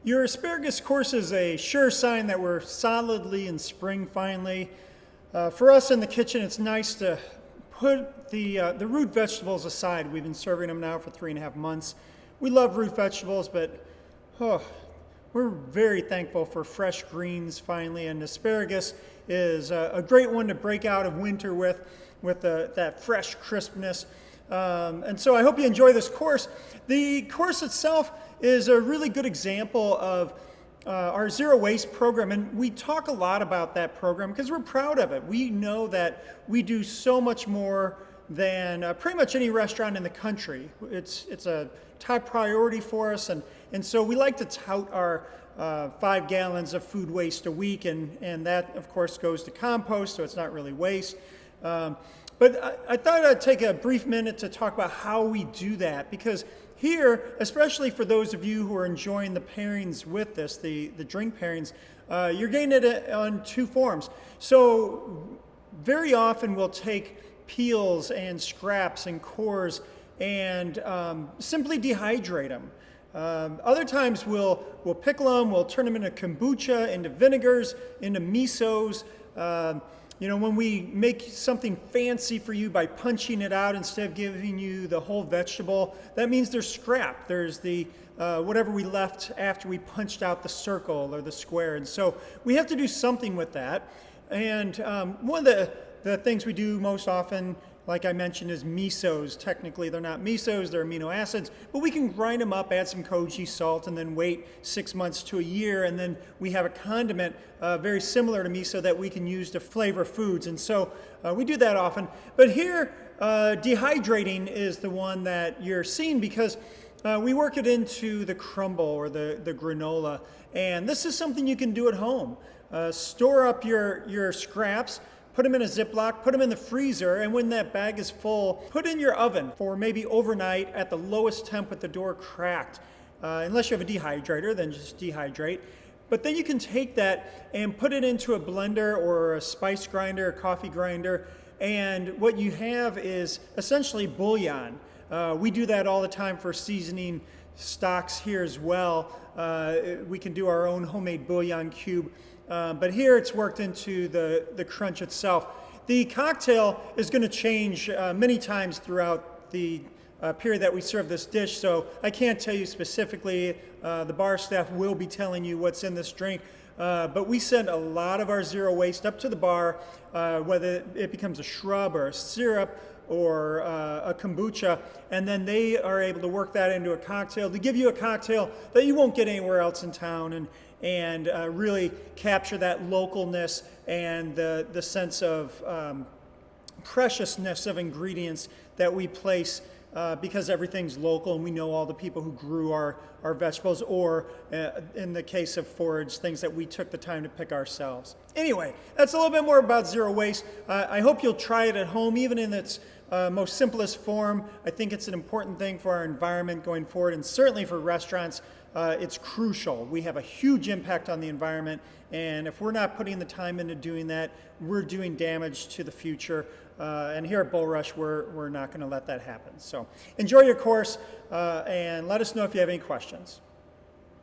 Your asparagus course is a sure sign that we're solidly in spring finally. For us in the kitchen, it's nice to put the root vegetables aside. We've been serving them now for 3.5 months. We love root vegetables, but we're very thankful for fresh greens finally, and asparagus is a great one to break out of winter with that fresh crispness. And so I hope you enjoy this course. The course itself is a really good example of our zero waste program, and we talk a lot about that program because we're proud of it. We know that we do so much more than pretty much any restaurant in the country. It's a top priority for us, and so we like to tout our 5 gallons of food waste a week, and that of course goes to compost, so it's not really waste. But I thought I'd take a brief minute to talk about how we do that, because here, especially for those of you who are enjoying the pairings with this, the drink pairings, you're getting it on 2 forms. So very often we'll take peels and scraps and cores and simply dehydrate them. Other times we'll pickle them, we'll turn them into kombucha, into vinegars, into misos. When we make something fancy for you by punching it out instead of giving you the whole vegetable, that means there's scrap. There's the whatever we left after we punched out the circle or the square. And so we have to do something with that. And one of the things we do most often, like I mentioned, is misos. Technically, they're not misos, they're amino acids, but we can grind them up, add some koji salt, and then wait 6 months to a year, and then we have a condiment very similar to miso that we can use to flavor foods. And so we do that often. But here, dehydrating is the one that you're seeing because we work it into the crumble or the granola, and this is something you can do at home. Store up your scraps, put them in a Ziploc, put them in the freezer, and when that bag is full, put in your oven for maybe overnight at the lowest temp with the door cracked. Unless you have a dehydrator, then just dehydrate. But then you can take that and put it into a blender or a spice grinder, a coffee grinder, and what you have is essentially bouillon. We do that all the time for seasoning stocks here as well. We can do our own homemade bouillon cube. But here it's worked into the crunch itself. The cocktail is going to change many times throughout the period that we serve this dish, so I can't tell you specifically. The bar staff will be telling you what's in this drink, but we send a lot of our zero waste up to the bar, whether it becomes a shrub or a syrup or a kombucha, and then they are able to work that into a cocktail to give you a cocktail that you won't get anywhere else in town, and really capture that localness and the sense of preciousness of ingredients that we place because everything's local and we know all the people who grew our vegetables, or in the case of forage, things that we took the time to pick ourselves. Anyway, that's a little bit more about zero waste. I hope you'll try it at home, even in its most simplest form. I think it's an important thing for our environment going forward, and certainly for restaurants. It's crucial. We have a huge impact on the environment, and if we're not putting the time into doing that, we're doing damage to the future. And here at Bulrush, we're not going to let that happen. So enjoy your course, and let us know if you have any questions.